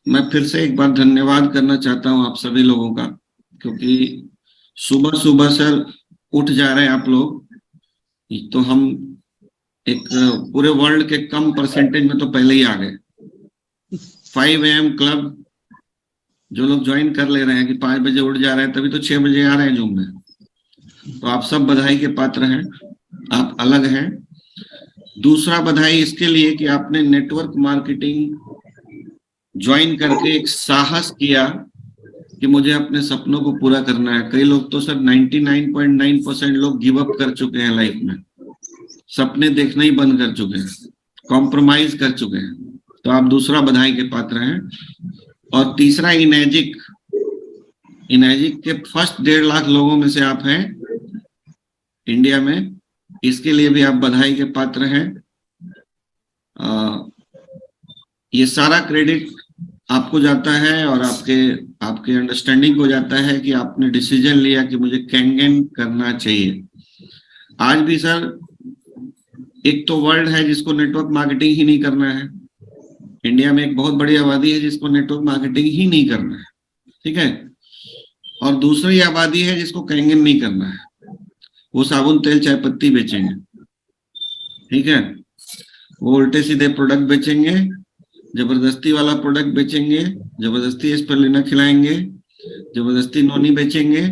मैं फिर से एक बार धन्यवाद करना चाहता हूँ आप सभी लोगों का, क्योंकि सुबह सुबह सर उठ जा रहे हैं आप लोग। तो हम एक पूरे वर्ल्ड के कम परसेंटेज में तो पहले ही आ गए। 5 AM क्लब जो लोग ज्वाइन कर ले रहे हैं कि 5 बजे उठ जा रहे हैं, तभी तो 6 बजे आ रहे हैं जूम में। तो आप सब बधाई के पात्र हैं, आप अलग हैं। दूसरा बधाई इसके लिए कि आपने नेटवर्क मार्केटिंग ज्वाइन करके एक साहस किया कि मुझे अपने सपनों को पूरा करना है। कई लोग तो सर 99.9% लोग गिव अप कर चुके हैं लाइफ में, सपने देखना ही बंद कर चुके हैं, कॉम्प्रोमाइज कर चुके हैं। तो आप दूसरा बधाई के पात्र हैं। और तीसरा इनैजिक के फर्स्ट 1.5 लाख लोगों में से आप हैं इंडिया में, इसके लिए भी आप बधाई के पात्र हैं। ये सारा क्रेडिट आपको जाता है और आपके अंडरस्टैंडिंग को जाता है कि आपने डिसीजन लिया कि मुझे कैंगन करना चाहिए। आज भी सर एक तो वर्ल्ड है जिसको नेटवर्क मार्केटिंग ही नहीं करना है, इंडिया में एक बहुत बड़ी आबादी है जिसको नेटवर्क मार्केटिंग ही नहीं करना है, ठीक है। और दूसरी आबादी है जिसको कैंगन नहीं करना है, वो साबुन तेल चाय पत्ती बेचेंगे, ठीक है। वो उल्टे सीधे प्रोडक्ट बेचेंगे, जबरदस्ती वाला प्रोडक्ट बेचेंगे, जबरदस्ती इस पर लेना खिलाएंगे, जबरदस्ती नोनी बेचेंगे,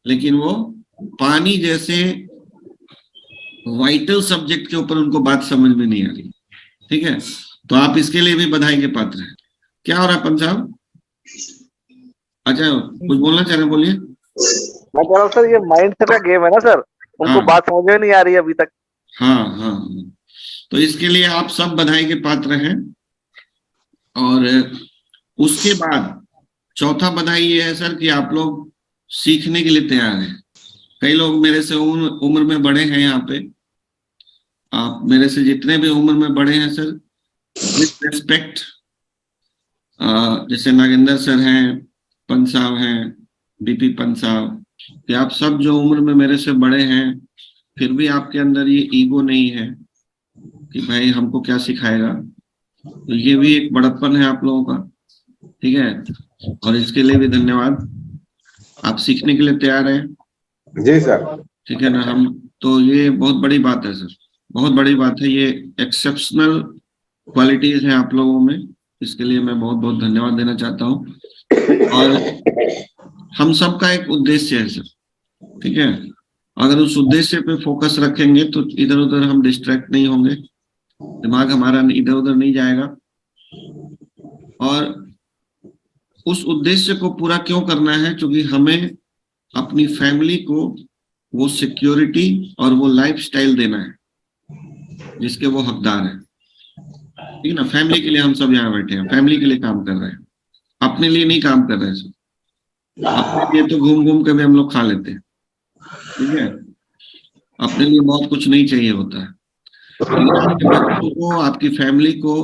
लेकिन वो पानी जैसे वाइटल सब्जेक्ट के ऊपर उनको बात समझ में नहीं आ रही, ठीक है। तो आप इसके लिए भी बधाई के पात्र हैं। क्या हो रहा है पंत साहब? अच्छा, कुछ बोलना चाह रहे हैं, बोलिए। मैं कह रहा हूँ सर, ये माइंडसेट का गेम है ना सर, उनको बात समझ में नहीं आ रही है अभी तक। हाँ, तो इसके लिए आप सब बधाई के पात्र हैं। और उसके बाद चौथा बधाई ये है सर कि आप लोग सीखने के लिए तैयार हैं। कई लोग मेरे से उम्र में बड़े हैं यहाँ पे, आप मेरे से जितने भी उम्र में बड़े हैं सर, विद रेस्पेक्ट, जैसे नागेंद्र सर हैं, पंत साहब हैं, बीपी पंत साहब, कि आप सब जो उम्र में मेरे से बड़े हैं, फिर भी आपके अंदर ये ईगो नहीं है कि भाई हमको क्या सिखाएगा। तो ये भी एक बड़प्पन है आप लोगों का, ठीक है। और इसके लिए भी धन्यवाद। आप सीखने के लिए तैयार हैं? जी सर। ठीक है ना। हम तो ये बहुत बड़ी बात है सर, बहुत बड़ी बात है। ये एक्सेप्शनल क्वालिटीज हैं आप लोगों में, इसके लिए मैं बहुत बहुत धन्यवाद देना चाहता हूँ। और हम सबका एक उद्देश्य है सर, ठीक है। अगर उस उद्देश्य पे फोकस रखेंगे तो इधर उधर हम डिस्ट्रैक्ट नहीं होंगे, दिमाग हमारा इधर उधर नहीं जाएगा। और उस उद्देश्य को पूरा क्यों करना है? क्योंकि हमें अपनी फैमिली को वो सिक्योरिटी और वो लाइफस्टाइल देना है जिसके वो हकदार है, ठीक है ना। फैमिली के लिए हम सब यहाँ बैठे हैं, फैमिली के लिए काम कर रहे हैं, अपने लिए नहीं काम कर रहे हैं सब। अपने लिए तो घूम घूम कर भी हम लोग खा लेते हैं, ठीक है। अपने लिए बहुत कुछ नहीं चाहिए होता है। आपके बच्चों को, आपकी फैमिली को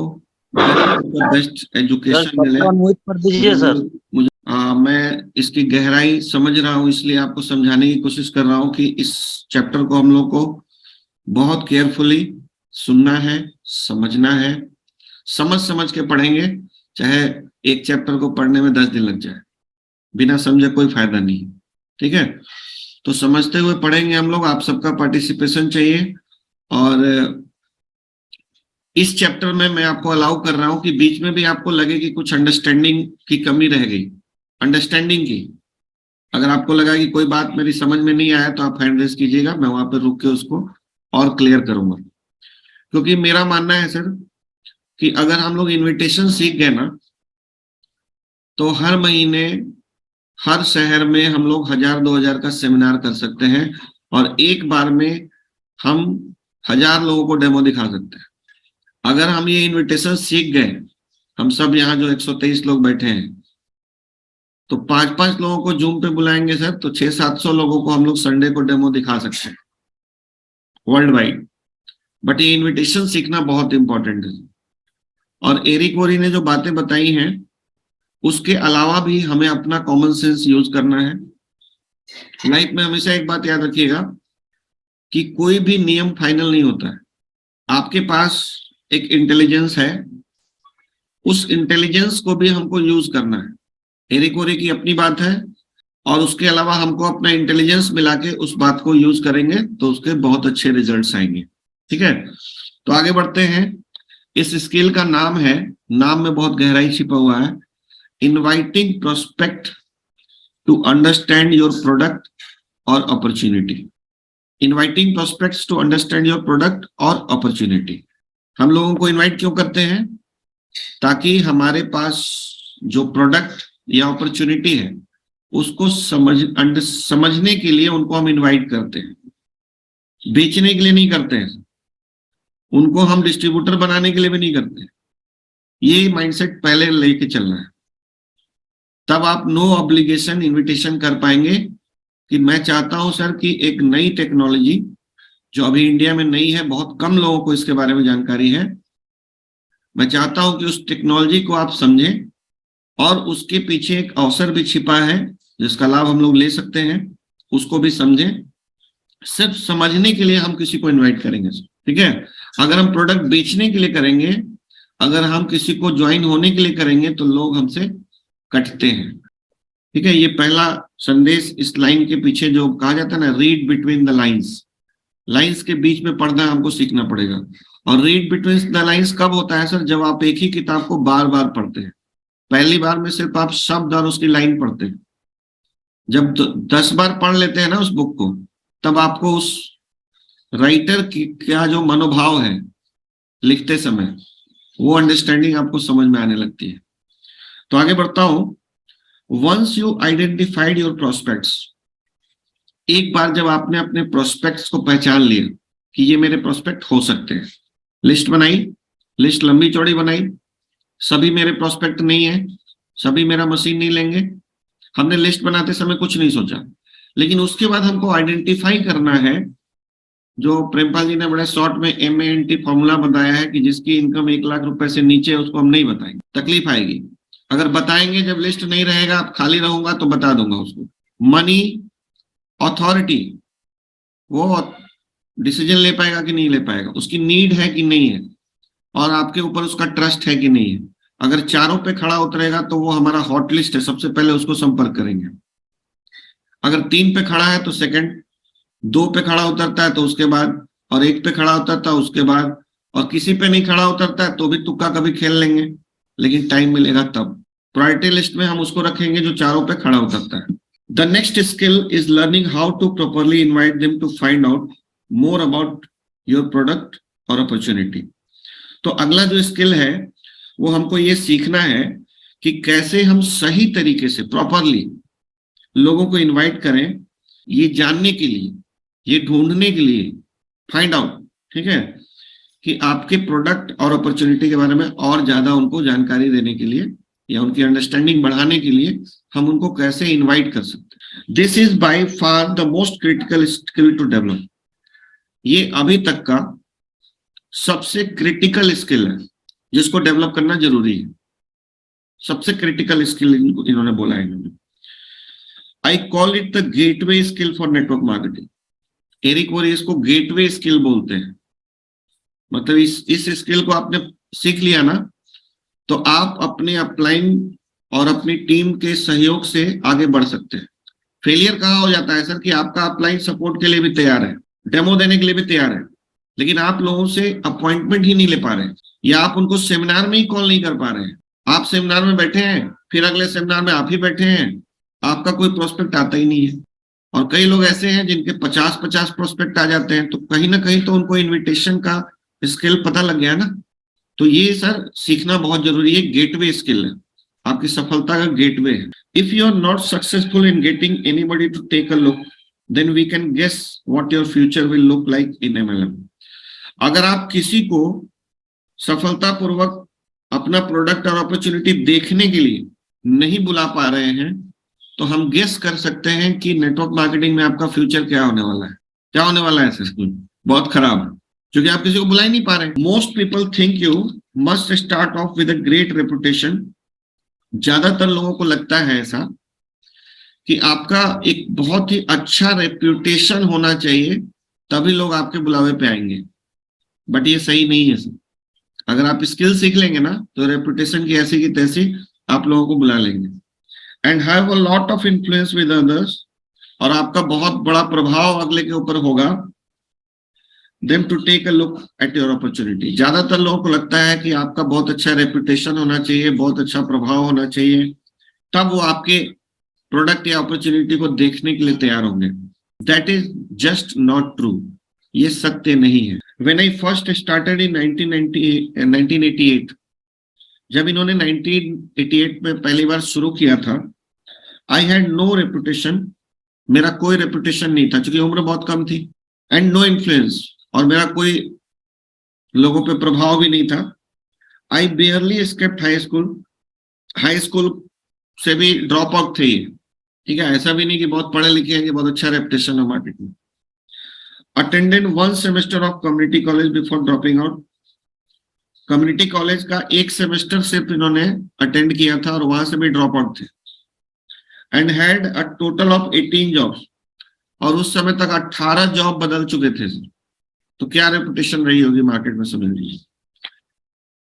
बेस्ट एजुकेशन मिले। मुझे मैं इसकी गहराई समझ रहा हूँ, इसलिए आपको समझाने की कोशिश कर रहा हूँ कि इस चैप्टर को हम लोग को बहुत केयरफुली सुनना है, समझना है। समझ के पढ़ेंगे, चाहे एक चैप्टर को पढ़ने में 10 दिन लग जाए, बिना समझे कोई फायदा नहीं, ठीक है। तो समझते हुए पढ़ेंगे हम लोग, आप सबका पार्टिसिपेशन चाहिए। और इस चैप्टर में मैं आपको अलाउ कर रहा हूं कि बीच में भी आपको लगे कि कुछ अंडरस्टैंडिंग की कमी रह गई, अंडरस्टैंडिंग की, अगर आपको लगा कि कोई बात मेरी समझ में नहीं आया तो आप हैंड रेज कीजिएगा, मैं वहां पर रुक के उसको और क्लियर करूंगा। क्योंकि मेरा मानना है सर कि अगर हम लोग इन्विटेशन सीख गए ना, तो हर महीने हर शहर में हम लोग 1000-2000 का सेमिनार कर सकते हैं और एक बार में हम 1000 लोगों को डेमो दिखा सकते हैं। अगर हम ये इन्विटेशन सीख गए, हम सब यहाँ जो 123 लोग बैठे हैं, तो 5-5 लोगों को जूम पे बुलाएंगे सर, तो 600-700 लोगों को हम लोग संडे को डेमो दिखा सकते हैं वर्ल्ड वाइड। बट ये इन्विटेशन सीखना बहुत इंपॉर्टेंट है। और एरिक वोरी ने जो बातें बताई हैं, उसके अलावा भी हमें अपना कॉमन सेंस यूज करना है। लाइफ में हमेशा एक बात याद रखिएगा कि कोई भी नियम फाइनल नहीं होता है। आपके पास एक इंटेलिजेंस है, उस इंटेलिजेंस को भी हमको यूज करना है। एरिक ओरे की अपनी बात है, और उसके अलावा हमको अपना इंटेलिजेंस मिला के उस बात को यूज करेंगे तो उसके बहुत अच्छे रिजल्ट्स आएंगे। ठीक है, तो आगे बढ़ते हैं। इस स्किल का नाम है, नाम में बहुत गहराई छिपा हुआ है, inviting prospect to understand your product और opportunity. Inviting prospects to understand your product और अपॉर्चुनिटी। हम लोगों को इनवाइट क्यों करते हैं? ताकि हमारे पास जो प्रोडक्ट या अपॉर्चुनिटी है उसको समझने के लिए उनको हम इनवाइट करते हैं, बेचने के लिए नहीं करते हैं, उनको हम डिस्ट्रीब्यूटर बनाने के लिए भी नहीं करते। ये माइंडसेट पहले लेके चलना है, तब आप नो ऑब्लिगेशन इनविटेशन कर पाएंगे कि मैं चाहता हूं सर कि एक नई टेक्नोलॉजी जो अभी इंडिया में नई है, बहुत कम लोगों को इसके बारे में जानकारी है, मैं चाहता हूं कि उस टेक्नोलॉजी को आप समझें और उसके पीछे एक अवसर भी छिपा है जिसका लाभ हम लोग ले सकते हैं, उसको भी समझें। सिर्फ समझने के लिए हम किसी को इनवाइट करेंगे, ठीक है। अगर हम प्रोडक्ट बेचने के लिए करेंगे, अगर हम किसी को ज्वाइन होने के लिए करेंगे तो लोग हमसे कटते हैं। ठीक है, ये पहला संदेश इस लाइन के पीछे जो कहा जाता है ना, read between the lines, lines के बीच में पढ़ना हमको सीखना पड़ेगा। और रीड बिटवीन द लाइंस कब होता है सर? जब आप एक ही किताब को बार बार पढ़ते हैं। पहली बार में सिर्फ आप शब्द और उसकी लाइन पढ़ते हैं, जब 10 बार पढ़ लेते हैं ना उस बुक को, तब आपको उस राइटर की क्या जो मनोभाव है लिखते समय, वो अंडरस्टैंडिंग आपको समझ में आने लगती है। तो आगे बढ़ता हूं। Once you identified your prospects, एक बार जब आपने अपने प्रोस्पेक्ट्स को पहचान लिया कि ये मेरे प्रोस्पेक्ट हो सकते हैं, लिस्ट बनाई, लिस्ट लंबी चौड़ी बनाई, सभी मेरे प्रोस्पेक्ट नहीं है, सभी मेरा मशीन नहीं लेंगे, हमने लिस्ट बनाते समय कुछ नहीं सोचा। लेकिन उसके बाद हमको आइडेंटिफाई करना है, जो प्रेमपाल जी ने बड़े शॉर्ट में MANT फॉर्मूला बताया है कि जिसकी इनकम 1 लाख रुपए से नीचे है उसको हम नहीं बताएंगे, तकलीफ आएगी। अगर बताएंगे, जब लिस्ट नहीं रहेगा, आप खाली रहूंगा तो बता दूंगा उसको। मनी अथॉरिटी, वो डिसीजन ले पाएगा कि नहीं ले पाएगा, उसकी नीड है कि नहीं है, और आपके ऊपर उसका ट्रस्ट है कि नहीं है। अगर चारों पे खड़ा उतरेगा तो वो हमारा हॉट लिस्ट है, सबसे पहले उसको संपर्क करेंगे। अगर 3 पे खड़ा है तो सेकंड, 2 पे खड़ा उतरता है तो उसके बाद, और 1 पे खड़ा उतरता है उसके बाद, और किसी पे नहीं खड़ा उतरता है तो भी तुक्का कभी खेल लेंगे, लेकिन टाइम मिलेगा तब। प्रायोरिटी लिस्ट में हम उसको रखेंगे जो चारों पे खड़ा उतरता है। The next skill is learning how to properly invite them to find out more about your product और अपॉर्चुनिटी। तो अगला जो स्किल है वो हमको ये सीखना है कि कैसे हम सही तरीके से प्रॉपरली लोगों को इनवाइट करें, ये जानने के लिए, ये ढूंढने के लिए, फाइंड आउट, ठीक है, कि आपके प्रोडक्ट और अपॉर्चुनिटी के बारे में और ज्यादा उनको जानकारी देने के लिए या उनकी अंडरस्टैंडिंग बढ़ाने के लिए हम उनको कैसे इनवाइट कर सकते हैं। This is by far the most critical skill to develop. ये अभी तक का सबसे क्रिटिकल स्किल है जिसको डेवलप करना जरूरी है। सबसे क्रिटिकल स्किल इन्होंने बोला है। I call it the gateway skill for network marketing. Eric Worre इसको गेटवे स्किल बोलते हैं। मतलब इस स्किल को आपने सीख लिया ना, तो आप अपने अपलाइन और अपनी टीम के सहयोग से आगे बढ़ सकते हैं। फेलियर कहाँ हो जाता है सर? कि आपका अपलाइन सपोर्ट के लिए भी तैयार है, डेमो देने के लिए भी तैयार है, लेकिन आप लोगों से अपॉइंटमेंट ही नहीं ले पा रहे हैं, या आप उनको सेमिनार में ही कॉल नहीं कर पा रहे हैं। आप सेमिनार में बैठे हैं, फिर अगले सेमिनार में आप ही बैठे हैं, आपका कोई प्रोस्पेक्ट आता ही नहीं है। और कई लोग ऐसे हैं जिनके 50-50 प्रोस्पेक्ट आ जाते हैं, तो कहीं ना कहीं तो उनको इन्विटेशन का स्किल पता लग गया ना। तो ये सर सीखना बहुत जरूरी है। गेटवे स्किल है, आपकी सफलता का गेटवे है। If you are not successful in getting anybody to take a look, then we can guess what your future will look like in MLM। अगर आप किसी को सफलतापूर्वक अपना प्रोडक्ट और अपॉर्चुनिटी देखने के लिए नहीं बुला पा रहे हैं, तो हम गेस कर सकते हैं कि नेटवर्क मार्केटिंग में आपका फ्यूचर क्या होने वाला है। क्या होने वाला है सर? बहुत खराब, क्योंकि आप किसी को बुला ही नहीं पा रहे। Most people think you must start of with a great reputation. ज्यादातर लोगों को लगता है ऐसा कि आपका एक बहुत ही अच्छा रेप्यूटेशन होना चाहिए, तभी लोग आपके बुलावे पे आएंगे। बट ये सही नहीं है सर। अगर आप स्किल सीख लेंगे ना तो रेपुटेशन की ऐसी की तैसी आप लोगों को बुला लेंगे। And have a lot of influence with others, और आपका बहुत बड़ा प्रभाव अगले के ऊपर होगा। Them to take a look at your opportunity. ज्यादातर लोगों को लगता है कि आपका बहुत अच्छा रेपुटेशन होना चाहिए, बहुत अच्छा प्रभाव होना चाहिए, तब वो आपके प्रोडक्ट या अपॉर्चुनिटी को देखने के लिए तैयार होंगे। That is just not true. ये सत्य नहीं है। When I first started in 1988, जब इन्होंने 1988 में पहली बार शुरू किया था, आई हैड नो रेपुटेशन, मेरा कोई रेपुटेशन नहीं था क्योंकि उम्र बहुत कम थी, एंड नो इन्फ्लुएंस, और मेरा कोई लोगों पे प्रभाव भी नहीं था। आई बेयरली स्किप्ड हाई स्कूल से भी ड्रॉप आउट थे, ठीक है, ऐसा भी नहीं कि बहुत पढ़े लिखे हैं कि बहुत अच्छा रेपुटेशन है मार्केट में। Attended 1 semester of community college before dropping out. Community college का 1 सेमेस्टर सिर्फ इन्होंने अटेंड किया था और वहां से भी ड्रॉप आउट थे। And had a total of 18 jobs, और उस समय तक 18 जॉब बदल चुके थे। तो क्या रेपुटेशन रही होगी मार्केट में, समझ लीजिए।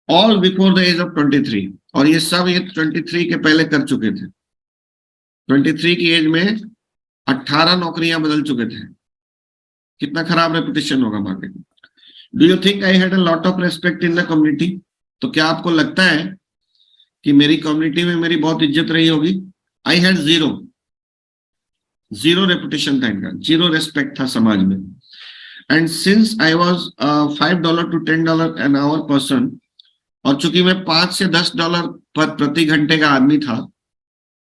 All before the age of 23, और ये सब ये 23 के पहले कर चुके थे। 23 की एज में 18 नौकरियां बदल चुके थे। कितना खराब रेपुटेशन होगा मार्केट में। Do you think I had a lot of respect in the community? तो क्या आपको लगता है कि मेरी कम्युनिटी में मेरी बहुत इज्जत रही होगी? आई हैड जीरो रेपुटेशन था इनका, जीरो रेस्पेक्ट था समाज में। And since I was $5 to $10 an hour person, और चूंकि मैं $5 से $10 पर प्रति घंटे का आदमी था,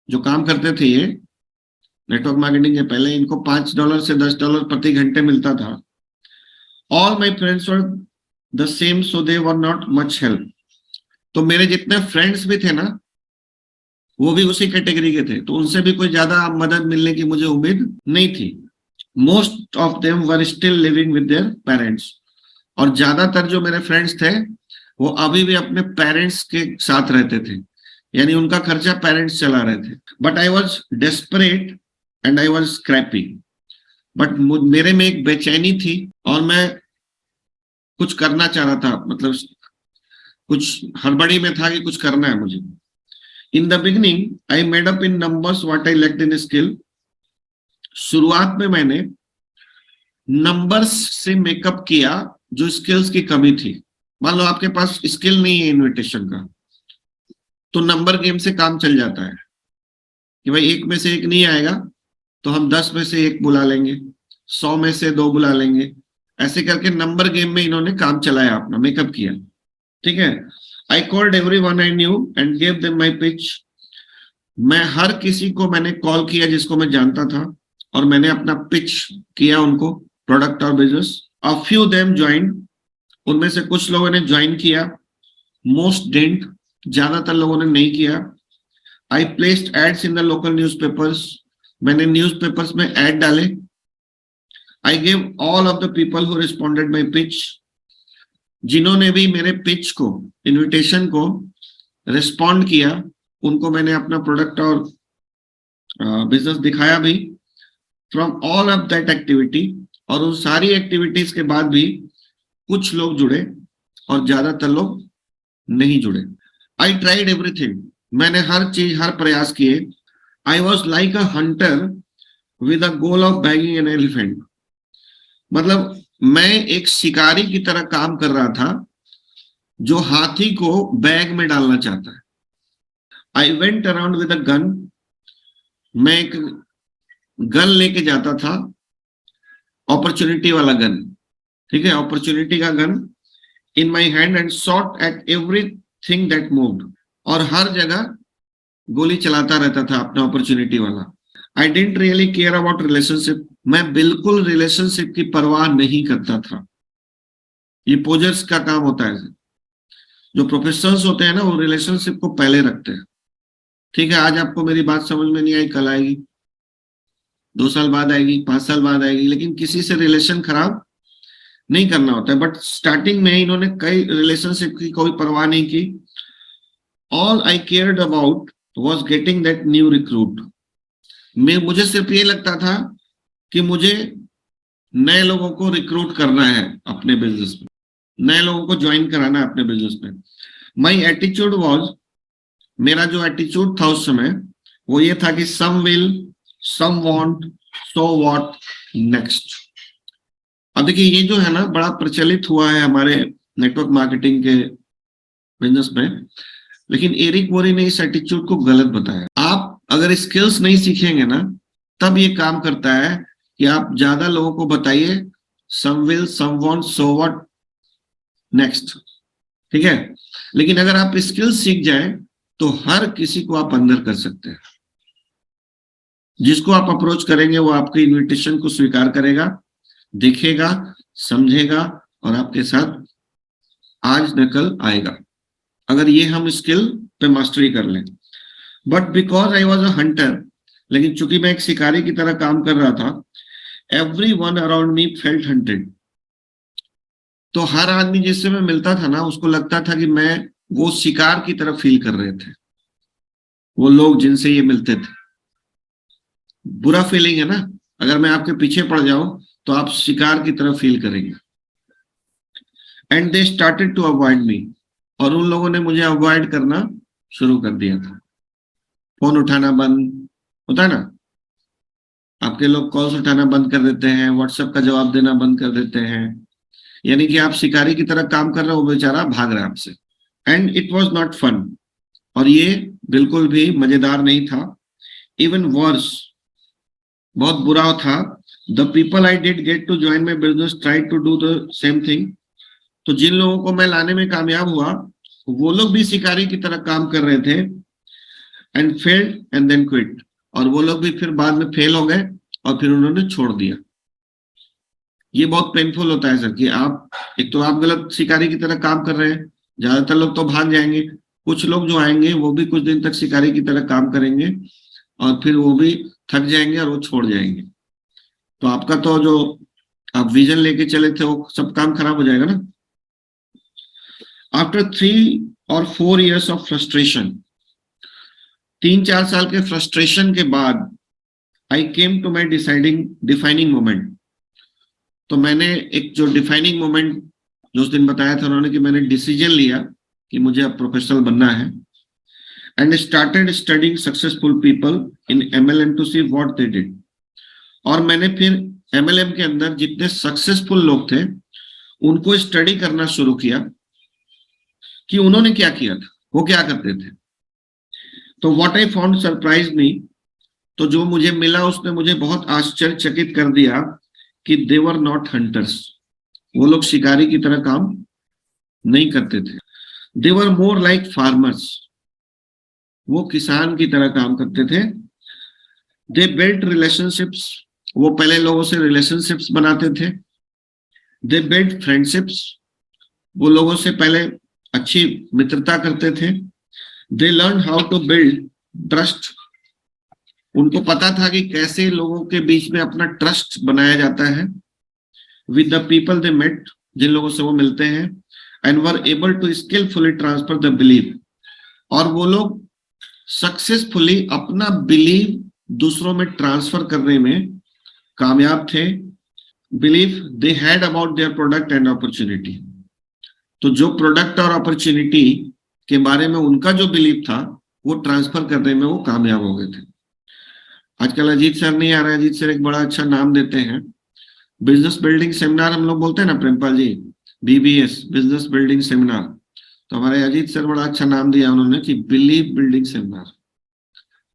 जो काम करते थे ये नेटवर्क मार्केटिंग के पहले, इनको $5 से $10 प्रति घंटे मिलता था। All my friends were the same, so they were not much help. तो मेरे जितने फ्रेंड्स भी थे ना, वो भी उसी कैटेगरी के थे, तो उनसे भी कोई ज्यादा मदद मिलने की मुझे उम्मीद नहीं थी। Most of them were still living with their parents, और ज्यादातर जो मेरे फ्रेंड्स थे वो अभी भी अपने पेरेंट्स के साथ रहते थे, यानी उनका खर्चा पेरेंट्स चला रहे थे। But I was desperate and I was scrappy, but मेरे में एक बेचैनी थी और मैं कुछ करना चाह रहा था, मतलब कुछ हड़बड़ी में था कि कुछ करना है मुझे। In the beginning I made up in numbers what I lacked in skill. शुरुआत में मैंने नंबर्स से मेकअप किया जो स्किल्स की कमी थी। मान लो आपके पास स्किल नहीं है इन्विटेशन का, तो नंबर गेम से काम चल जाता है कि भाई 1 में से 1 नहीं आएगा तो हम 10 में से 1 बुला लेंगे, 100 में से 2 बुला लेंगे। ऐसे करके नंबर गेम में इन्होंने काम चलाया, अपना मेकअप किया, ठीक है। I called everyone I knew and gave them my pitch. मैं हर किसी को मैंने कॉल किया जिसको मैं जानता था, और मैंने अपना पिच किया उनको, प्रोडक्ट और business. A few them join, उनमें से कुछ लोगों ने ज्वाइन किया, मोस्ट डिडंट, ज्यादातर लोगों ने नहीं किया। I placed ads in the local newspapers, मैंने न्यूज़पेपर्स में एड डाले। I give all of the people who responded my pitch, जिन्होंने भी मेरे पिच को, इनविटेशन को रिस्पॉन्ड किया, उनको मैंने अपना प्रोडक्ट और बिजनेस दिखाया भी। From all of that activity, और उन सारी एक्टिविटीज के बाद भी कुछ लोग जुड़े और ज्यादातर लोग नहीं जुड़े। आई ट्राइड एवरीथिंग, मैंने हर चीज, हर प्रयास किए। I was like a Hunter with a goal of bagging an elephant, मतलब मैं एक शिकारी की तरह काम कर रहा था जो हाथी को बैग में डालना चाहता है। I went around with a gun, मैं एक गन लेके जाता था, अपॉर्चुनिटी वाला गन, ठीक है, अपॉर्चुनिटी का gun in my hand and shot at everything that moved, और हर जगह गोली चलाता रहता था अपना अपॉर्चुनिटी वाला। I didn't really care about relationship, मैं बिल्कुल रिलेशनशिप की परवाह नहीं करता था। ये पोजर्स का काम होता है, जो प्रोफेशनल्स होते हैं ना, वो रिलेशनशिप को पहले रखते हैं, ठीक है। आज आपको मेरी बात समझ में नहीं आई, कल आएगी, 2 साल बाद आएगी, 5 साल बाद आएगी, लेकिन किसी से रिलेशन खराब नहीं करना होता है। बट स्टार्टिंग में इन्होंने कई रिलेशनशिप की कोई परवाह नहीं की। All I cared about was getting that new recruit, मुझे सिर्फ ये लगता था कि मुझे नए लोगों को रिक्रूट करना है अपने बिजनेस में, नए लोगों को ज्वाइन कराना है अपने बिजनेस में। माई एटीट्यूड वॉज, मेरा जो एटीट्यूड था उस समय वो ये था कि some will, some won't, so what, next. अब देखिए ये जो है ना बड़ा प्रचलित हुआ है हमारे नेटवर्क मार्केटिंग के बिजनेस में, लेकिन एरिक वोरी ने इस एटीट्यूड को गलत बताया। आप अगर स्किल्स नहीं सीखेंगे ना तब ये काम करता है कि आप ज्यादा लोगों को बताइए some will, some want, so what, next, ठीक है। लेकिन अगर आप स्किल्स सीख जाए तो हर किसी को आप अंदर कर सकते हैं। जिसको आप अप्रोच करेंगे वो आपके इनविटेशन को स्वीकार करेगा, देखेगा, समझेगा और आपके साथ आज न कल आएगा, अगर ये हम स्किल पे मास्टरी कर लें। But because I was a Hunter, लेकिन चूंकि मैं एक शिकारी की तरह काम कर रहा था, everyone around me felt hunted. तो हर आदमी जिससे मैं मिलता था ना उसको लगता था कि मैं वो शिकार की तरह फील कर रहे थे, वो लोग जिनसे ये मिलते थे। बुरा फीलिंग है ना, अगर मैं आपके पीछे पड़ जाऊं तो आप शिकार की तरह फील करेंगे। And they started to avoid me, और उन लोगों ने मुझे अवॉइड करना शुरू कर दिया था। फोन उठाना बंद होता है ना, आपके लोग कॉल्स उठाना बंद कर देते हैं, व्हाट्सएप का जवाब देना बंद कर देते हैं, यानी कि आप शिकारी की तरह काम कर रहे हो, वो बेचारा भाग रहा है आपसे। And it was not fun, और ये बिल्कुल भी मजेदार नहीं था। इवन वर्स, बहुत बुरा था। The people I did get to join my business try to do the same thing. तो जिन लोगों को मैं लाने में कामयाब हुआ वो लोग भी शिकारी की तरह काम कर रहे थे, and failed and then quit, और वो लोग भी फिर बाद में फेल हो गए और फिर उन्होंने छोड़ दिया। ये बहुत पेनफुल होता है सर कि आप एक तो आप गलत शिकारी की तरह काम कर रहे हैं, ज्यादातर लोग तो भाग जाएंगे, कुछ लोग जो आएंगे वो भी कुछ दिन तक शिकारी की तरह काम करेंगे और फिर वो भी थक जाएंगे और वो छोड़ जाएंगे। तो आपका तो जो आप विजन लेके चले थे वो सब काम खराब हो जाएगा ना। After 3 or 4 years of frustration, 3-4 साल के फ्रस्ट्रेशन के बाद I came to my defining moment. तो मैंने एक जो डिफाइनिंग मोमेंट जो उस दिन बताया था उन्होंने, कि मैंने डिसीजन लिया कि मुझे अब प्रोफेशनल बनना है, and started studying successful people in MLM to see what they did. और मैंने फिर MLM के अंदर जितने सक्सेसफुल लोग थे उनको स्टडी करना शुरू किया कि उन्होंने क्या किया था, वो क्या करते थे। तो what I found surprise me, तो जो मुझे मिला उसने मुझे बहुत आश्चर्यचकित कर दिया कि दे वर नॉट हंटर्स, वो लोग शिकारी की तरह काम नहीं करते थे। दे वर मोर लाइक फार्मर्स, वो किसान की तरह काम करते थे। दे बिल्ट रिलेशनशिप्स, वो पहले लोगों से रिलेशनशिप्स बनाते थे। दे बिल्ट फ्रेंडशिप्स, वो लोगों से पहले अच्छी मित्रता करते थे। They learn how to build trust, उनको पता था कि कैसे लोगों के बीच में अपना ट्रस्ट बनाया जाता है। With the people they met, जिन लोगों से वो मिलते हैं, and were able to skillfully transfer the belief, और वो लोग सक्सेसफुली अपना बिलीव दूसरों में ट्रांसफर करने में कामयाब थे। Believe they had about their product and opportunity, तो जो प्रोडक्ट और अपॉर्चुनिटी के बारे में उनका जो बिलीव था वो ट्रांसफर करने में वो कामयाब हो गए थे। आजकल अजीत सर नहीं आ रहे, अजीत सर एक बड़ा अच्छा नाम देते हैं, बिजनेस बिल्डिंग सेमिनार हम लोग बोलते हैं ना प्रेमपाल जी, BBS, बिजनेस बिल्डिंग सेमिनार। तो हमारे अजीत सर बड़ा अच्छा नाम दिया उन्होंने कि बिलीव बिल्डिंग सेमिनार।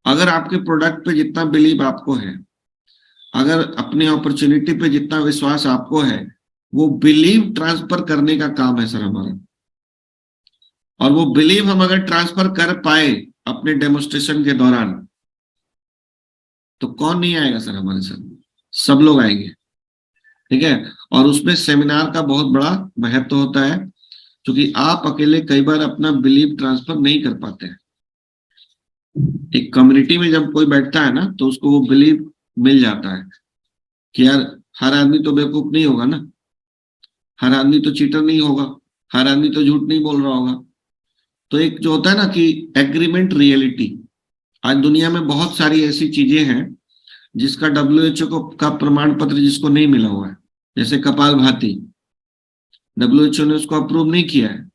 अगर आपके प्रोडक्ट पे जितना बिलीव आपको है, अगर अपनी अपॉर्चुनिटी पे जितना विश्वास आपको है, वो बिलीव ट्रांसफर करने का काम है सर हमारा। और वो बिलीव हम अगर ट्रांसफर कर पाए अपने डेमोन्स्ट्रेशन के दौरान, तो कौन नहीं आएगा सर हमारे साथ, सब लोग आएंगे, ठीक है। और उसमें सेमिनार का बहुत बड़ा महत्व होता है, क्योंकि आप अकेले कई बार अपना बिलीव ट्रांसफर नहीं कर पाते हैं। एक कम्युनिटी में जब कोई बैठता है ना तो उसको वो बिलीव मिल जाता है कि यार हर आदमी तो बेवकूफ नहीं होगा ना, हर आदमी तो चीटर नहीं होगा, हर आदमी तो झूठ नहीं बोल रहा होगा। तो एक जो होता है ना कि एग्रीमेंट रियलिटी, आज दुनिया में बहुत सारी ऐसी चीजें हैं जिसका WHO का प्रमाण पत्र जिसको नहीं मिला हुआ है, जैसे कपालभाति WHO ने उसको अप्रूव नहीं किया है,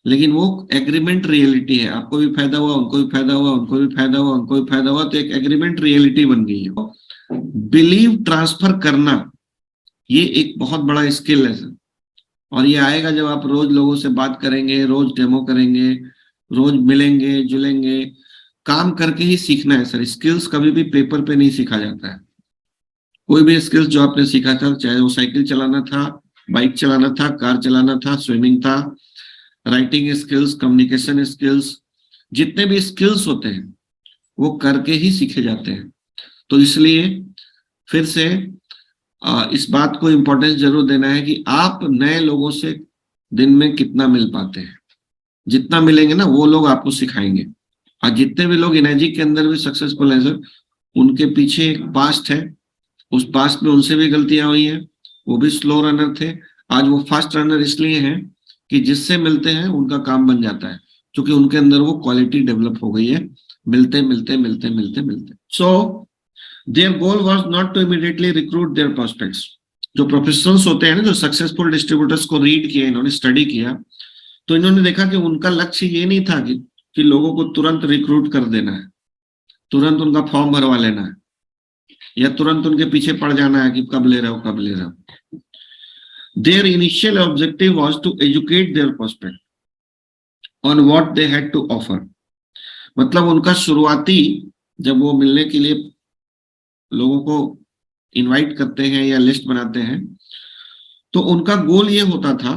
लेकिन वो एग्रीमेंट रियलिटी है। आपको भी फायदा हुआ, उनको भी फायदा हुआ, उनको भी फायदा हुआ, उनको भी फायदा हुआ, तो एक एग्रीमेंट रियलिटी बन गई है। बिलीव ट्रांसफर करना ये एक बहुत बड़ा स्किल है सर, और ये आएगा जब आप रोज लोगों से बात करेंगे, रोज डेमो करेंगे, रोज मिलेंगे जुलेंगे। काम करके ही सीखना है सर। स्किल्स कभी भी पेपर पे नहीं सीखा जाता है। कोई भी स्किल्स जो आपने सीखा था, चाहे वो साइकिल चलाना था, बाइक चलाना था, कार चलाना था, स्विमिंग था, राइटिंग स्किल्स, कम्युनिकेशन स्किल्स, जितने भी स्किल्स होते हैं वो करके ही सीखे जाते हैं। तो इसलिए फिर से इस बात को इम्पोर्टेंस जरूर देना है कि आप नए लोगों से दिन में कितना मिल पाते हैं। जितना मिलेंगे ना वो लोग आपको सिखाएंगे। और जितने भी लोग एनर्जी के अंदर भी सक्सेसफुल हैं सर, उनके पीछे एक पास्ट है। उस पास्ट में उनसे भी गलतियां हुई हैं, वो भी स्लो रनर थे। आज वो फास्ट रनर इसलिए हैं कि जिससे मिलते हैं उनका काम बन जाता है, क्योंकि उनके अंदर वो क्वालिटी डेवलप हो गई है, मिलते मिलते मिलते मिलते मिलते। So their goal was not to immediately recruit their prospects. जो प्रोफेशनल्स होते हैं ना, जो सक्सेसफुल डिस्ट्रीब्यूटर्स को रीड किया, इन्होंने स्टडी किया, तो इन्होंने देखा कि उनका लक्ष्य ये नहीं था कि लोगों को तुरंत रिक्रूट कर देना है, तुरंत उनका फॉर्म भरवा लेना है, या तुरंत उनके पीछे पड़ जाना है कि कब ले रहे हो कब ले रहे हो। Their initial objective was to educate their prospect on what they had to offer. मतलब उनका शुरुआती, जब वो मिलने के लिए लोगों को इनवाइट करते हैं या लिस्ट बनाते हैं, तो उनका गोल ये होता था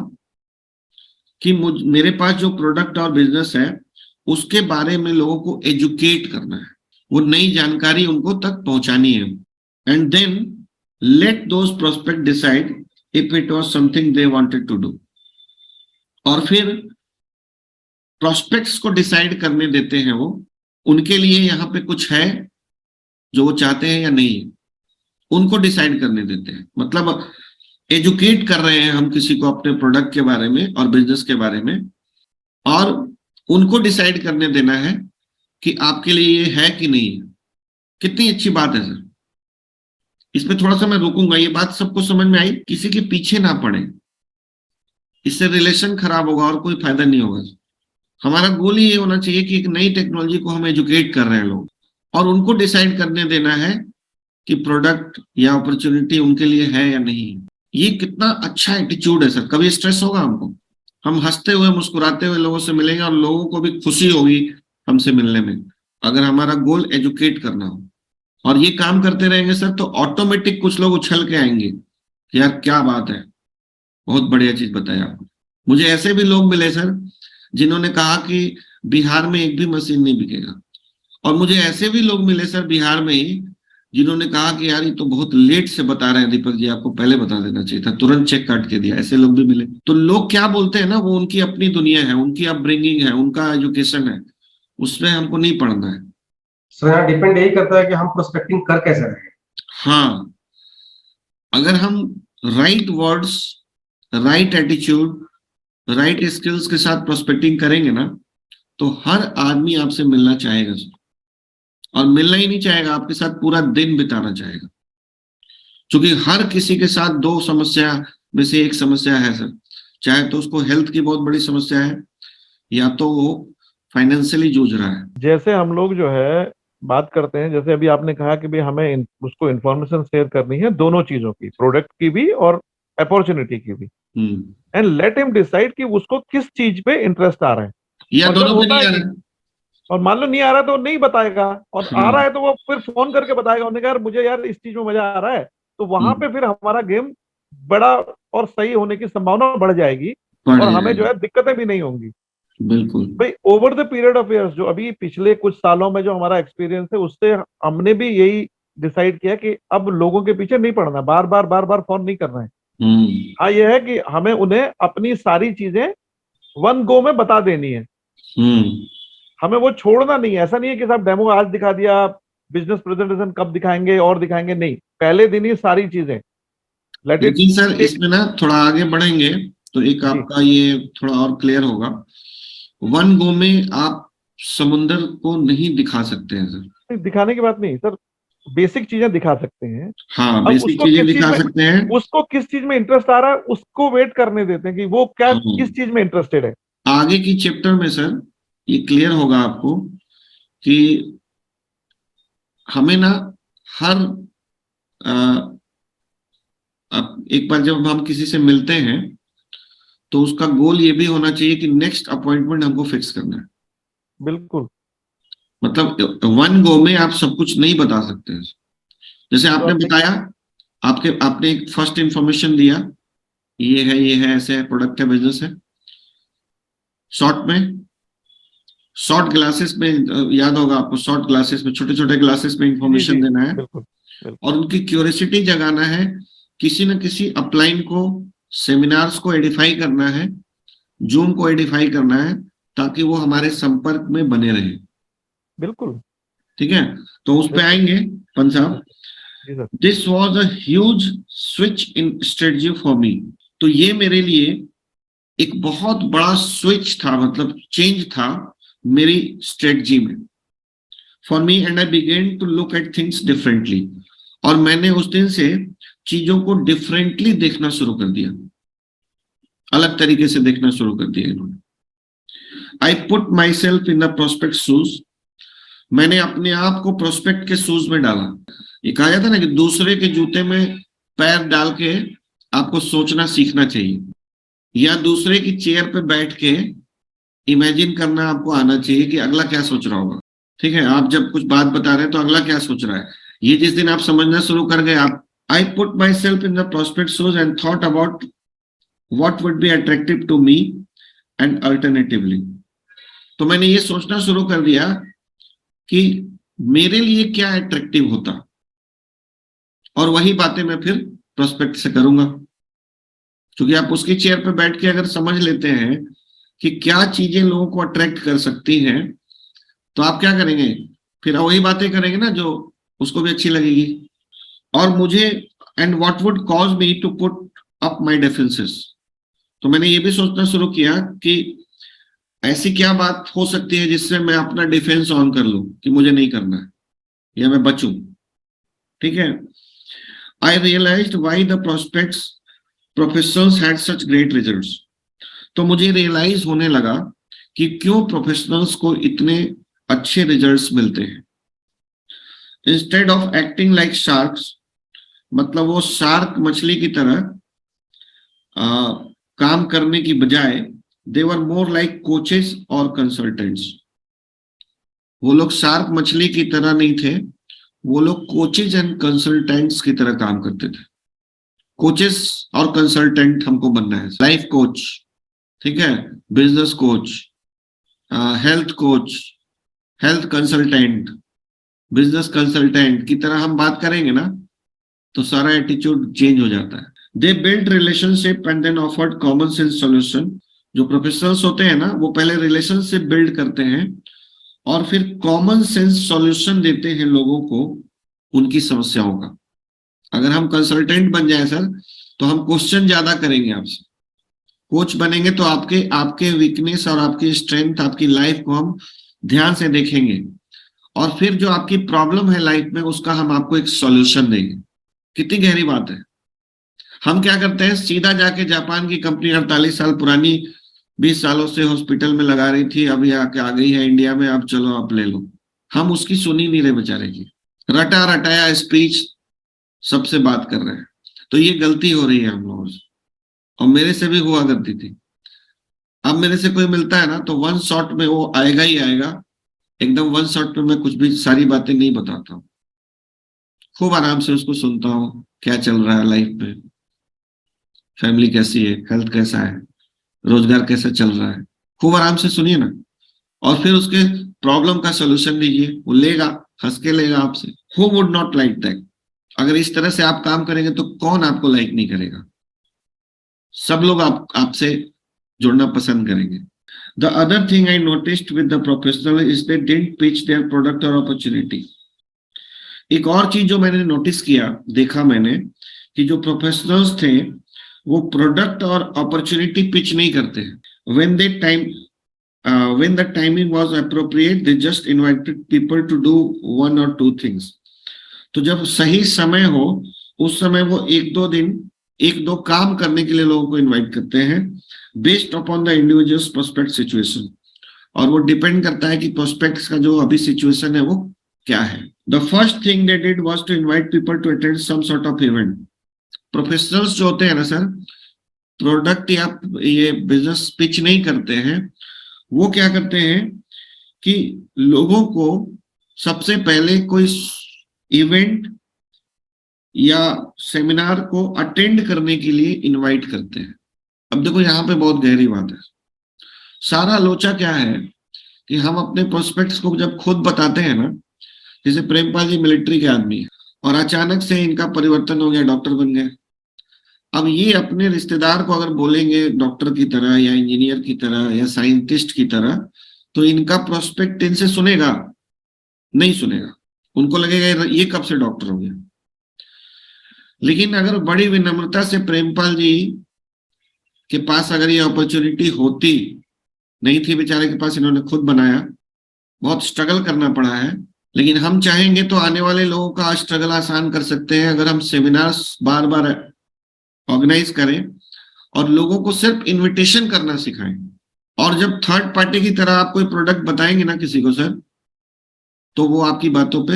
कि मेरे पास जो प्रोडक्ट और बिजनेस है उसके बारे में लोगों को एजुकेट करना है, वो नई जानकारी उनको तक पहुंचानी है। And then let those prospect decide if it was something they wanted to do. और फिर प्रोस्पेक्ट्स को डिसाइड करने देते हैं वो, उनके लिए यहाँ पे कुछ है जो वो चाहते हैं या नहीं है, उनको डिसाइड करने देते हैं। मतलब एजुकेट कर रहे हैं हम किसी को अपने प्रोडक्ट के बारे में और बिजनेस के बारे में, और उनको डिसाइड करने देना है कि आपके लिए ये है कि नहीं है। कितनी अच्छी बात है सर। इसमें थोड़ा सा मैं रुकूंगा। ये बात सबको समझ में आई? किसी के पीछे ना पड़े, इससे रिलेशन खराब होगा और कोई फायदा नहीं होगा। हमारा गोल ही ये होना चाहिए कि एक नई टेक्नोलॉजी को हम एजुकेट कर रहे हैं लोग, और उनको डिसाइड करने देना है कि प्रोडक्ट या अपॉर्चुनिटी उनके लिए है या नहीं। ये कितना अच्छा एटीट्यूड है सर। कभी स्ट्रेस होगा हमको? हम हंसते हुए मुस्कुराते हुए लोगों से मिलेंगे और लोगों को भी खुशी होगी हमसे मिलने में, अगर हमारा गोल एजुकेट करना हो। और ये काम करते रहेंगे सर तो ऑटोमेटिक कुछ लोग उछल के आएंगे कि यार क्या बात है, बहुत बढ़िया चीज बताया आपने। मुझे ऐसे भी लोग मिले सर जिन्होंने कहा कि बिहार में एक भी मशीन नहीं बिकेगा, और मुझे ऐसे भी लोग मिले सर बिहार में ही जिन्होंने कहा कि यार ये तो बहुत लेट से बता रहे हैं दीपक जी, आपको पहले बता देना चाहिए था, तुरंत चेक काट के दिया। ऐसे लोग भी मिले। तो लोग क्या बोलते हैं ना, वो उनकी अपनी दुनिया है, उनकी अपब्रिंगिंग है, उनका एजुकेशन है, उसमें हमको नहीं पढ़ना है। सो यहाँ डिपेंड यही करता है कि हम प्रोस्पेक्टिंग कर कैसे रहे हैं। हाँ, अगर हम right words, right attitude, right skills के साथ प्रोस्पेक्टिंग करेंगे ना, तो हर आदमी आपसे मिलना चाहेगा सर। और मिलना ही नहीं चाहेगा, आपके साथ पूरा दिन बिताना चाहेगा। क्योंकि हर किसी के साथ दो समस्या में से एक समस्या है सर। चाहे तो उसको हेल्थ की बहुत बड़ी समस्या है, या तो वो फाइनेंशियली जूझ रहा है। जैसे हम लोग जो है बात करते हैं, जैसे अभी आपने कहा कि भाई हमें उसको इन्फॉर्मेशन शेयर करनी है दोनों चीजों की, प्रोडक्ट की भी और अपॉर्चुनिटी की भी। एंड लेट हिम डिसाइड कि उसको किस चीज पे इंटरेस्ट आ रहा है, या और दोनों जब पे होता नहीं है आ कि रहा है। और मान लो नहीं आ रहा तो नहीं बताएगा, और आ रहा है तो वो फिर फोन करके बताएगा, उन्होंने कहा यार मुझे यार इस चीज में मजा आ रहा है, तो वहां पे फिर हमारा गेम बड़ा और सही होने की संभावना बढ़ जाएगी, और हमें जो है दिक्कतें भी नहीं होंगी। बिल्कुल भाई over the period of years, जो अभी पिछले कुछ सालों में जो हमारा एक्सपीरियंस है, उससे हमने भी यही डिसाइड किया कि अब लोगों के पीछे नहीं पड़ना, बार बार फोन नहीं करना है। हाँ, ये है कि हमें उन्हें अपनी सारी चीजें वन गो में बता देनी है, हमें वो छोड़ना नहीं है। ऐसा नहीं है कि साहब डेमो आज दिखा दिया, बिजनेस प्रेजेंटेशन कब दिखाएंगे और दिखाएंगे, नहीं, पहले दिन ही सारी चीजें। लेकिन सर इसमें ना थोड़ा आगे बढ़ेंगे तो एक आपका ये थोड़ा और क्लियर होगा। वन गो में आप समुंदर को नहीं दिखा सकते हैं सर। दिखाने की बात नहीं सर, बेसिक चीजें दिखा सकते हैं। हाँ, अब बेसिक उसको चीजें किस चीज दिखा में सकते हैं। उसको किस चीज में इंटरेस्ट आ रहा है उसको वेट करने देते हैं कि वो क्या हाँ, किस चीज में इंटरेस्टेड है। आगे की चैप्टर में सर ये क्लियर होगा आपको कि हमें ना हर एक बार जब हम किसी से मिलते हैं तो उसका गोल ये भी होना चाहिए कि नेक्स्ट अपॉइंटमेंट हमको फिक्स करना है। बिल्कुल। मतलब वन गो में आप सब कुछ नहीं बता सकते हैं। जैसे आपने बताया, आपने एक फर्स्ट इंफॉर्मेशन दिया, ये है, ऐसे है, प्रोडक्ट है, बिजनेस है। शॉर्ट ग्लासेस में याद होगा आपको, शॉर्ट ग्लासेस में, छोटे छोटे ग्लासेस में जी इंफॉर्मेशन जी देना है बिल्कुल बिल्कुल। और उनकी क्यूरियोसिटी जगाना है, किसी न किसी अपलाइन को, सेमिनार्स को एडिफाई करना है, जूम को एडिफाई करना है, ताकि वो हमारे संपर्क में बने रहे। बिल्कुल। ठीक है, तो उस पे आएंगे पंत साहब। जी sir. This was a huge switch in strategy for me. तो ये मेरे लिए एक बहुत बड़ा स्विच था, मतलब चेंज था मेरी स्ट्रेटजी में, for me, and I began to look at things differently. और मैंने उस दिन से चीजों को डिफरेंटली देखना शुरू कर दिया, अलग तरीके से देखना शुरू कर दिया इन्होंने। आई put myself in the prospect shoes. मैंने अपने आप को प्रोस्पेक्ट के शूज में डाला। ये कहा जाता ना कि दूसरे के जूते में पैर डाल के आपको सोचना सीखना चाहिए, या दूसरे की चेयर पे बैठ के इमेजिन करना आपको आना चाहिए कि अगला क्या सोच रहा होगा। ठीक है, आप जब कुछ बात बता रहे हैं तो अगला क्या सोच रहा है, ये जिस दिन आप समझना शुरू कर गए, आप I put myself in the prospect shoes and thought about what would be attractive to me and alternatively. तो मैंने ये सोचना शुरू कर दिया कि मेरे लिए क्या अट्रैक्टिव होता, और वही बातें मैं फिर प्रोस्पेक्ट से करूंगा। क्योंकि आप उसकी चेयर पे बैठ के अगर समझ लेते हैं कि क्या चीजें लोगों को अट्रैक्ट कर सकती हैं, तो आप क्या करेंगे, फिर वही बातें करेंगे ना जो उसको भी अच्छी लगेगी। और मुझे, and what would cause me to put up my defenses. तो मैंने ये भी सोचना शुरू किया कि ऐसी क्या बात हो सकती है जिससे मैं अपना डिफेंस ऑन कर लूं कि मुझे नहीं करना है या मैं बचूं। ठीक है, I realized why the prospects professionals had such great results. तो मुझे रियलाइज होने लगा कि क्यों प्रोफेशनल्स को इतने अच्छे रिजल्ट्स मिलते हैं। Instead of acting like sharks, मतलब वो शार्क मछली की तरह काम करने की बजाय, दे वर मोर लाइक कोचेस और कंसल्टेंट्स। वो लोग शार्क मछली की तरह नहीं थे, वो लोग कोचेज एंड कंसल्टेंट्स की तरह काम करते थे। कोचेस और कंसल्टेंट हमको बनना है, लाइफ कोच, ठीक है, business coach, health coach, health consultant, business consultant की तरह हम बात करेंगे ना, तो सारा एटीट्यूड चेंज हो जाता है। They build relationship and then offered common sense solution. जो प्रोफेशनल्स होते हैं ना, वो पहले रिलेशनशिप बिल्ड करते हैं और फिर कॉमन सेंस सॉल्यूशन देते हैं लोगों को उनकी समस्याओं का। अगर हम कंसल्टेंट बन जाए सर, तो हम क्वेश्चन ज्यादा करेंगे आपसे। कोच बनेंगे तो आपके वीकनेस और आपकी स्ट्रेंथ, आपकी लाइफ को हम ध्यान से देखेंगे और फिर जो आपकी प्रॉब्लम है लाइफ में, उसका हम आपको एक सॉल्यूशन देंगे। कितनी गहरी बात है। हम क्या करते हैं, सीधा जाके जापान की कंपनी 48 साल पुरानी 20 सालों से हॉस्पिटल में लगा रही थी, अभी आके आ गई है इंडिया में, अब चलो आप ले लो। हम उसकी सुनी नहीं रहे बेचारे की, रटा रटाया स्पीच सबसे बात कर रहे हैं। तो ये गलती हो रही है हम लोगों से, और मेरे से भी हुआ करती थी। अब मेरे से कोई मिलता है ना, तो वन शॉट में वो आएगा ही आएगा, एकदम वन शॉट में मैं कुछ भी सारी बातें नहीं बताता हूँ। खूब आराम से उसको सुनता हूँ, क्या चल रहा है लाइफ में, फैमिली कैसी है, हेल्थ कैसा है, रोजगार कैसा चल रहा है। खूब आराम से सुनिए ना, और फिर उसके प्रॉब्लम का सोल्यूशन दीजिए। वो लेगा, हंस के लेगा आपसे। Who would not like that. अगर इस तरह से आप काम करेंगे तो कौन आपको लाइक नहीं करेगा। सब लोग आपसे जुड़ना पसंद करेंगे। The other thing I noticed with the professional is they didn't pitch their product और अपॉर्चुनिटी। एक और चीज जो मैंने नोटिस किया, देखा मैंने, कि जो प्रोफेशनल्स थे वो प्रोडक्ट और अपॉर्चुनिटी पिच नहीं करते हैं। When the timing was appropriate, they just invited people to do one or two things. तो जब सही समय हो उस समय वो 1-2 काम करने के लिए लोगों को इनवाइट करते हैं based upon the individuals prospect situation, और वो डिपेंड करता है कि प्रोस्पेक्ट्स का जो अभी सिचुएशन है वो क्या है। The first thing they did was to invite people to attend some sort of event. Professionals जो होते हैं ना सर, प्रोडक्ट या ये बिजनेस पिच नहीं करते हैं, वो क्या करते हैं कि लोगों को सबसे पहले कोई इवेंट या सेमिनार को अटेंड करने के लिए इनवाइट करते हैं। अब देखो यहाँ पे बहुत गहरी बात है। सारा लोचा क्या है कि हम अपने प्रोस्पेक्ट्स को जब खुद बताते हैं ना, जैसे प्रेमपाल जी मिलिट्री के आदमी है और अचानक से इनका परिवर्तन हो गया, डॉक्टर बन गए। अब ये अपने रिश्तेदार को अगर बोलेंगे डॉक्टर की तरह या इंजीनियर की तरह या साइंटिस्ट की तरह, तो इनका प्रोस्पेक्ट इनसे सुनेगा नहीं सुनेगा, उनको लगेगा ये कब से डॉक्टर हो गया। लेकिन अगर बड़ी विनम्रता से प्रेमपाल जी के पास अगर ये अपॉर्चुनिटी होती, नहीं थी बेचारे के पास, इन्होंने खुद बनाया, बहुत स्ट्रगल करना पड़ा है, लेकिन हम चाहेंगे तो आने वाले लोगों का स्ट्रगल आसान कर सकते हैं अगर हम सेमिनार्स बार बार ऑर्गेनाइज करें और लोगों को सिर्फ इनविटेशन करना सिखाएं। और जब थर्ड पार्टी की तरह आप कोई प्रोडक्ट बताएंगे ना किसी को सर, तो वो आपकी बातों पे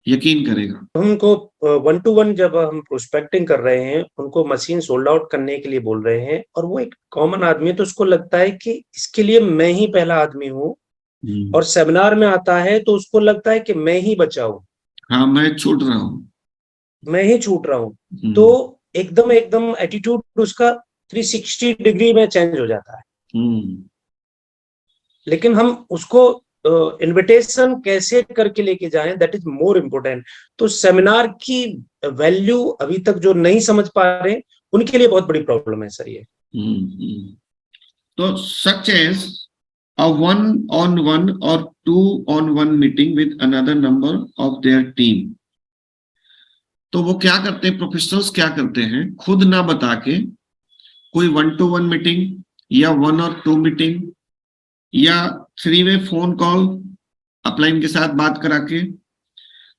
यकीन करेगा। उनको 1-to-1 जब हम प्रोस्पेक्टिंग कर रहे हैं, उनको मशीन सोल्ड आउट करने के लिए बोल रहे हैं, और वो एक कॉमन आदमी है तो उसको लगता है कि इसके लिए मैं ही पहला आदमी हूँ, और सेमिनार में आता है तो उसको लगता है कि मैं ही बचा हूँ, हाँ मैं छूट रहा हूँ, मैं ही छूट रहा हूँ। तो एकदम एटीट्यूड उसका 360 डिग्री में चेंज हो जाता है। लेकिन हम उसको इनविटेशन कैसे करके लेके जाएं, दैट इज मोर इम्पोर्टेंट। तो सेमिनार की वैल्यू अभी तक जो नहीं समझ पा रहे, उनके लिए बहुत बड़ी प्रॉब्लम है सर ये। तो such as a 1-on-1 or 2-on-1 meeting with another member of their team। तो वो क्या करते हैं, प्रोफेशनल्स क्या करते हैं, खुद ना बता के कोई 1-to-1 मीटिंग या 1 और 2 मीटिंग या 3-वे फोन कॉल अपलाइन के साथ बात करा के,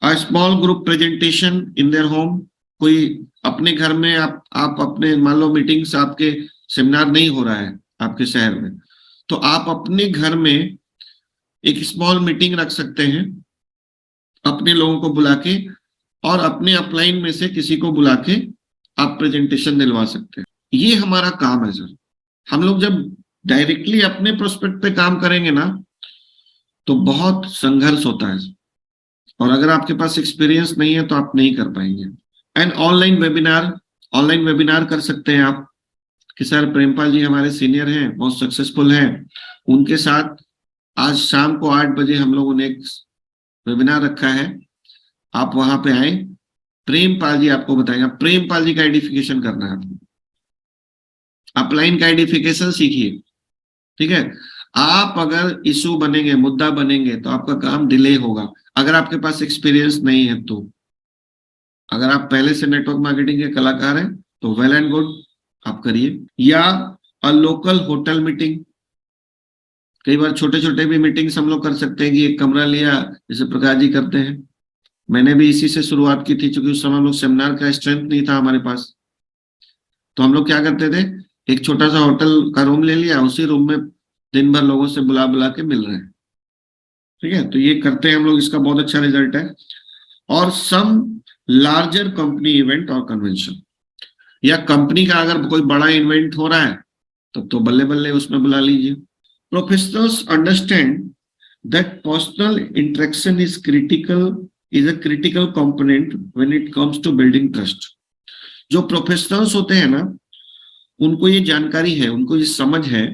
a small group presentation in their home। कोई अपने घर में आप अपने, मान लो मीटिंग्स आपके सेमिनार नहीं हो रहा है आपके शहर में, तो आप अपने घर में एक स्मॉल मीटिंग रख सकते हैं अपने लोगों को बुला के, और अपने अपलाइन में से किसी को बुला के आप प्रेजेंटेशन दिलवा सकते हैं। ये हमारा काम है सर। हम लोग जब डायरेक्टली अपने प्रोस्पेक्ट पे काम करेंगे ना, तो बहुत संघर्ष होता है, और अगर आपके पास एक्सपीरियंस नहीं है तो आप नहीं कर पाएंगे। एंड ऑनलाइन वेबिनार कर सकते हैं आप, कि सर प्रेमपाल जी हमारे सीनियर हैं, बहुत सक्सेसफुल हैं, उनके साथ आज शाम को 8 बजे हम लोगों ने एक वेबिनार रखा है, आप वहां पे आए, प्रेमपाल जी आपको बताएंगे। प्रेमपाल जी का आइडेंटिफिकेशन करना है आपको, अपलाइन का आइडेंटिफिकेशन सीखिए, ठीक है। आप अगर इशू बनेंगे, मुद्दा बनेंगे, तो आपका काम डिले होगा अगर आपके पास एक्सपीरियंस नहीं है। तो अगर आप पहले से नेटवर्क मार्केटिंग के कलाकार हैं तो वेल एंड गुड, आप करिए। या अ लोकल होटल मीटिंग, कई बार छोटे छोटे भी मीटिंग्स हम लोग कर सकते हैं कि एक कमरा लिया, जैसे प्रकाश जी करते हैं। मैंने भी इसी से शुरुआत की थी, क्योंकि उस समय हम लोग सेमिनार का स्ट्रेंथ नहीं था हमारे पास, तो हम लोग क्या करते थे, एक छोटा सा होटल का रूम ले लिया, उसी रूम में दिन भर लोगों से बुला बुला के मिल रहे हैं, ठीक है। तो ये करते हैं हम लोग, इसका बहुत अच्छा रिजल्ट है। और सम लार्जर कंपनी इवेंट और कन्वेंशन, या कंपनी का अगर कोई बड़ा इवेंट हो रहा है तब तो बल्ले बल्ले उसमें बुला लीजिए। Professionals understand that personal interaction is a critical component when it comes to building trust. जो प्रोफेशनल्स होते हैं ना, उनको ये जानकारी है, उनको ये समझ है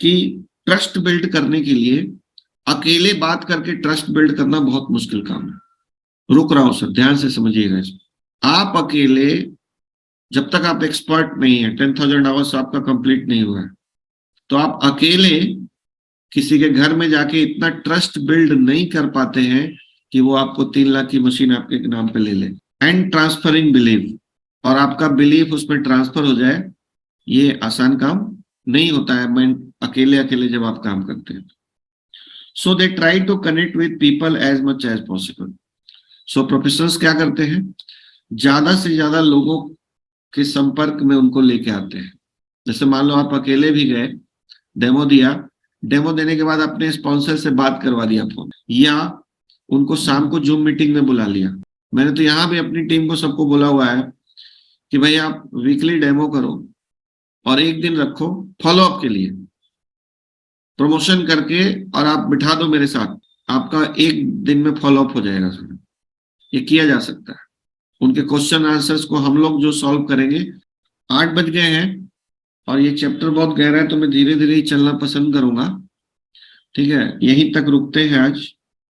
कि ट्रस्ट बिल्ड करने के लिए अकेले बात करके ट्रस्ट बिल्ड करना बहुत मुश्किल काम है। रुक रहा हूं सर, ध्यान से समझिएगा इसको। आप अकेले, जब तक आप एक्सपर्ट नहीं है, 10,000 आवर्स आपका कंप्लीट नहीं हुआ है, तो आप अकेले किसी के घर में जाके इतना ट्रस्ट बिल्ड नहीं कर पाते हैं कि वो आपको 3 लाख की मशीन आपके नाम पे ले ले। एंड ट्रांसफरिंग बिलीफ, और आपका बिलीफ उसमें ट्रांसफर हो जाए, ये आसान काम नहीं होता है मैं अकेले जब आप काम करते हैं। So they try to connect with people as much as possible. So professionals क्या करते हैं, ज्यादा से ज्यादा लोगों के संपर्क में उनको लेके आते हैं। जैसे मान लो आप अकेले भी गए, डेमो दिया, डेमो देने के बाद अपने स्पॉन्सर से बात करवा दिया फोन, या उनको शाम को जूम मीटिंग में बुला लिया। मैंने तो यहाँ भी अपनी टीम को सबको बोला हुआ है कि भाई आप वीकली डेमो करो और एक दिन रखो फॉलोअप के लिए, प्रमोशन करके, और आप बिठा दो मेरे साथ, आपका एक दिन में फॉलोअप हो जाएगा सर। ये किया जा सकता है। उनके क्वेश्चन आंसर्स को हम लोग जो सॉल्व करेंगे। 8 बज गए हैं और ये चैप्टर बहुत गहरा है तो मैं धीरे धीरे ही चलना पसंद करूंगा। ठीक है, यहीं तक रुकते हैं आज।